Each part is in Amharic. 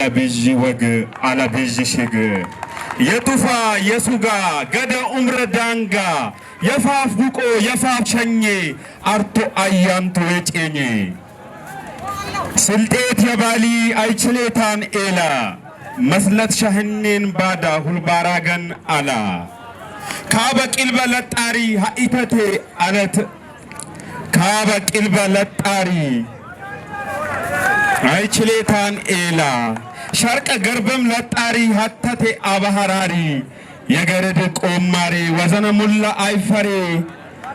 biji wag ala biji shig yetufa yesuga gada umra danga yafaf buko yafaf chanye arto ayanto ecenye ስልጤት የባሊ አይችሌታን ኤላ መስለት ሸህኔን ባዳ ሁልባራገን አላ ካበቂል በለጣሪ ሀኢተቴ አለት ካበቂል በለጣሪ አይችሌታን ኤላ ሸርቀ ገርበም ለጣሪ ሀተቴ አባሃራሪ የገረድ ቆማሬ ወዘነ ሙላ አይፈሬ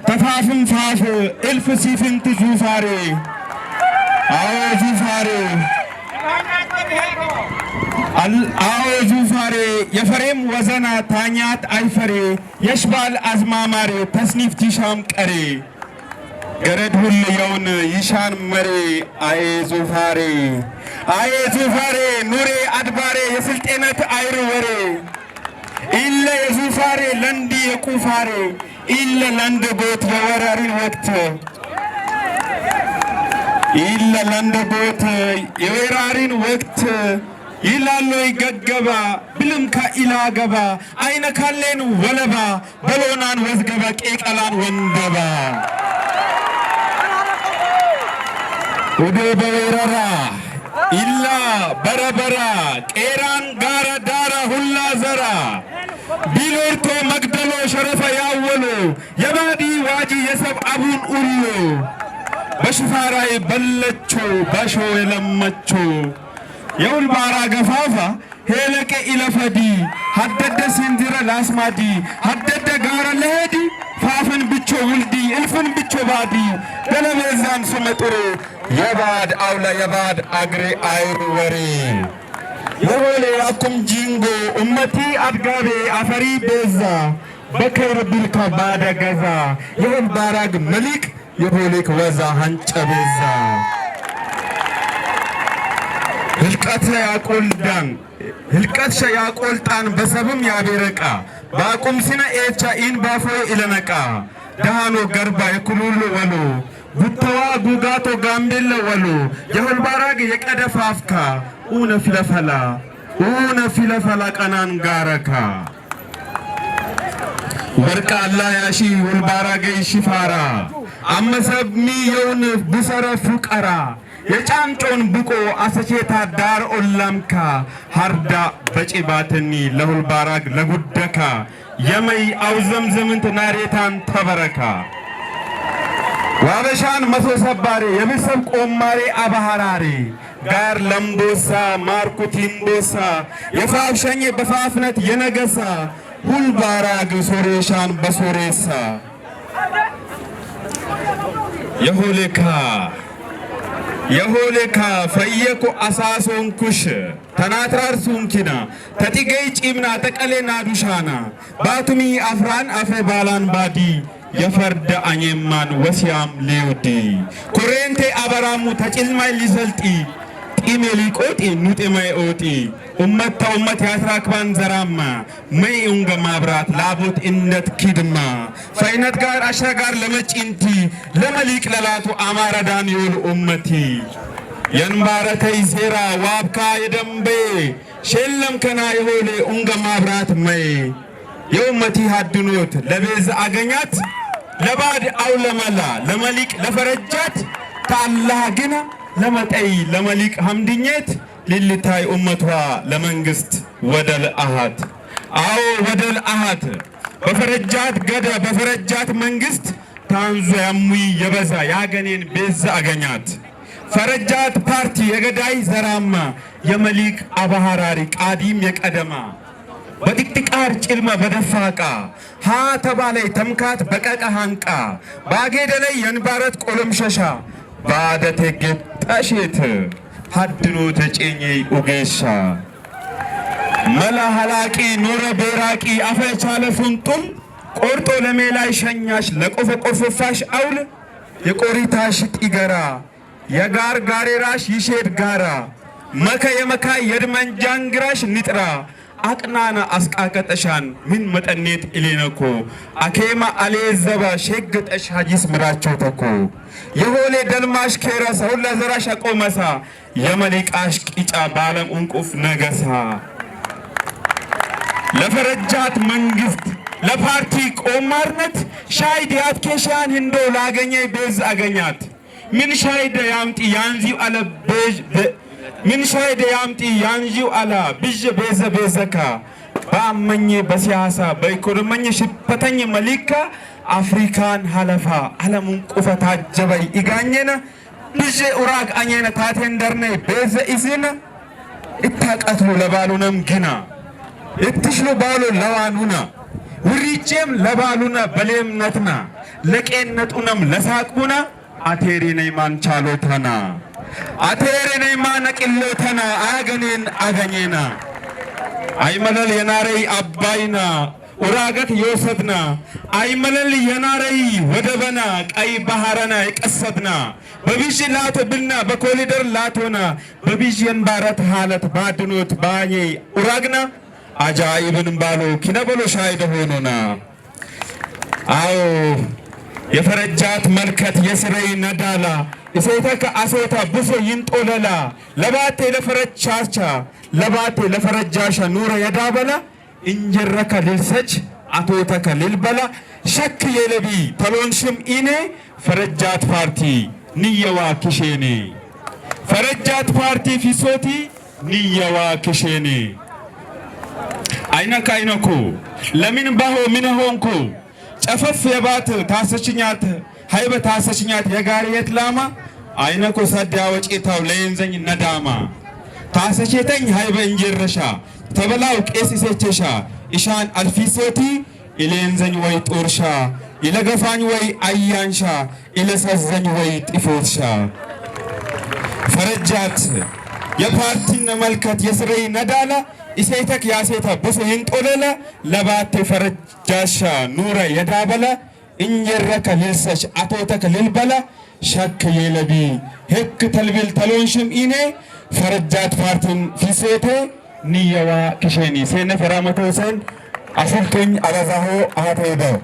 ተፋፍም ፋፍ እልፍ ሲፍንት ዙፋሬ አዎ ዙፋሬ የፈሬም ወዘና ታኛት አይፈሬ የሽባል አዝማማሬ ተስኒፍ ቲሻም ቀሬ ገረድ ሁሉ የውን ይሻን መሬ አዬ ዙፋሬ ኑሬ አድባሬ የስልጤነት አይር ወሬ ኢለ የዙፋሬ ለንዲ የቁፋሬ ኢለ ለንድ ጎት የወራሪን ወቅት ኢለ ለንድ ጎት የወራሪን ወቅት ይላሎ ይገገባ ብልም ከኢላ ገባ አይነ ካሌን ወለባ በሎናን ወዝገባ ቄቀላን ወንደባ ወደ በወረራ ኢላ በረበራ ቄራን ጋራ ዳራ ሁላ ዘራ ቢሎርቶ መግደሎ ሸረፈ ያወሎ የባዲ ዋጂ የሰብ አቡን ኡሎ በሽፋራይ በለቾ ባሾ የለመቾ የውልባራ ገፋፋ ሄለቀ ኢለፈዲ ሀደደ ሲንዚረ ላስማዲ ሀደደ ጋራ ለሄዲ ፋፈን ብቾ ውልዲ እልፍን ብቾ ባዲ ገለበዛን ስመጥሮ የባድ አውላ የባድ አግሬ አይሩ ወሬ የሆሌ አኩም ጂንጎ ኡመቲ አድጋቤ አፈሪ ቤዛ በከር ብልካ ባደ ገዛ የውልባራግ መሊክ የሆሌክ ወዛ ሀንጨቤዛ ህልቀት ያቆልዳን ህልቀት ያቆልጣን በሰብም ያቤረቃ ባቁም ሲነ ኤቻ ኢን ባፎ ኢለነቃ ዳሃኖ ገርባ የኩሉሉ ወሎ ጉተዋ ጉጋቶ ጋምቤለ ወሎ የሁልባራግ የቀደፋፍካ ኡነ ፊለፈላ ቀናን ጋረካ ወርቃ አላህ ያሺ ሁልባራግ ሽፋራ አመሰብሚ የውን ብሰረ ፉቀራ የጫንጮን ብቆ አሰቼታ ዳር ኦላምካ ሀርዳ በጪባትኒ ለሁልባራግ ለጉደካ የመይ አውዘምዘምንት ናሬታን ተበረካ ዋበሻን መሶሰባሬ የብሰብ ቆማሬ አባሃራሬ ጋር ለምቦሳ ማርኩቲንቦሳ የፋፍሸኝ በፋፍነት የነገሳ ሁልባራግ ሶሬሻን በሶሬሳ የሆሌካ ፈየኮ አሳሶን ኩሽ ተናትራር ሱንኪና ተጢገይ ጪምና ተቀሌና ዱሻና ባቱሚ አፍራን አፈ ባላን ባዲ የፈርደ አኘማን ወሲያም ሊውዲ ኮሬንቴ አበራሙ ተጭልማይ ሊሰልጢ ጢሜሊ ቆጢ ኑጤማይ ኦጢ ኡመት ያስራክባን ዘራማ መይ ኡንገ ማብራት ላቦት እነት ኪድማ ፈይነት ጋር አሽረጋር ለመጪንቲ ለመሊቅ ለላቱ አማራዳን ይውል ኡመቲ የንባረተይ ሴራ ዋብካ የደምቤ ሸለም ከና የሆሌ ኡንገ ማብራት መይ የኡመቲ ሀድኖት ለቤዝ አገኛት ለባድ አው ለመላ ለመሊቅ ለፈረጃት ታላህ ግና ለመጠይ ለመሊቅ ሐምድኘት ሊልታይ ኡመቷ ለመንግስት ወደል አሃት አዎ ወደል አሃት በፈረጃት ገደ በፈረጃት መንግስት ታንዙ ያሙይ የበዛ ያገኔን ቤዛ አገኛት ፈረጃት ፓርቲ የገዳይ ዘራማ የመሊቅ አባሃራሪ ቃዲም የቀደማ በጥቅጥቃር ጭልማ በደፋቃ ሀ ተባላይ ተምካት በቀቀ ሃንቃ ባጌደለይ የንባረት ቆለምሸሻ ባደቴ ጌጣሽት ሀድኖ ተጨኘ ኡጌሻ መላ ሐላቂ ኑረ ቤራቂ አፈቻለ ፉንጡም ቆርጦ ለሜላይ ሸኛሽ ለቆፈ ቆርፎፋሽ አውል የቆሪታሽ ጢገራ የጋር ጋሬራሽ ይሼድ ጋራ መከ የመካ የድመንጃንግራሽ ንጥራ አቅናና አስቃቀጠሻን ምን መጠኔት ኢሌነኮ አኬማ አሌዘባ ሸገጠሽ ሀጂስ ምራቸው ተኮ የሆሌ ደልማሽ ኬራሳ ሁላ ዘራሽ አቆመሳ የመሊቃሽ ቂጫ ባለም እንቁፍ ነገሳ ለፈረጃት መንግስት ለፓርቲ ቆማርነት ሻይድ ያትከሻን እንዶ ላገኘ ቤዝ አገኛት ምን ሻይድ ያምጢ ያንዚው አለ ቤዝ ምን ሻይድ ያምጢ ያንዚው አለ ብዥ ቤዘ ቤዘካ ባመኝ በሲያሳ በኢኮኖሚ ሽፈተኝ መሊካ አፍሪካን ሀለፋ ዓለሙን ቁፈታ ጀበይ ኢጋኘና ብዥ ኡራግ አኘና ታቴንደርነ ቤዘ ኢዝና እታቀትሉ ለባሉንም ግና እትሽሎ ባሉ ለዋኑና ውሪቼም ለባሉና በሌምነትና ለቄነቱንም ለሳቁና አቴሪ ነይማን ቻሎተና አቴሪ ነይማን ቅሎተና አገኔን አገኘና አይመለል የናረይ አባይና ኡራገት የወሰድና አይመለል የናረይ ወደበና ቀይ ባህረና የቀሰድና በቢዥ ላቶ ብልና በኮሊደር ላቶና በቢዥን ባረት ሐለት ባድኖት ባዬ ኡራግና አጃኢብን ባሎ ኪነበሎ ሻይደ ሆኖና አዎ የፈረጃት መልከት የስረይ ነዳላ እሴተከ አሶታ ብሶ ይንጦለላ ለባቴ ለፈረቻቻ ለባቴ ለፈረጃሻ ኑረ የዳበላ እንጀረከ ልልሰች አቶተከ ልልበላ ሸክ የለቢ ተሎንሽም ኢኔ ፈረጃት ፓርቲ ንየዋ ክሼኔ ፈረጃት ፓርቲ ፊሶቲ ንየዋ ክሼኔ አይነካ አይነኩ ለምን ባሆ ምን ሆንኩ ጨፈፍ የባት ታሰችኛት ሃይበ ታሰችኛት የጋሪየት ላማ አይነኮ ሰዳ ወጪታው ለየንዘኝ ነዳማ ታሰቼተኝ ሃይበ እንጀረሻ ተበላው ቄስ ይሰቸሻ ኢሻን አልፊሶቲ ኢሌንዘኝ ወይ ጦርሻ ኢለገፋኝ ወይ አያንሻ ኢለሰዘኝ ወይ ጢፎትሻ ፈረጃት የፓርቲን መልከት የስረይ ነዳላ ኢሴተክ ያሴታ በሶ ይንጦለላ ለባቴ ፈረጃሻ ኑረ የዳበላ እንጀረከ ልልሰች አቶተከ ልልበላ ሸክ የለቢ ህክ ተልቢል ተሎንሽም ኢኔ ፈረጃት ፓርቲን ፊሴቴ ንየዋ ክሼኒ ሴነ ፈራመቶ ሰን አፍልቱኝ አበዛሆ አተይደው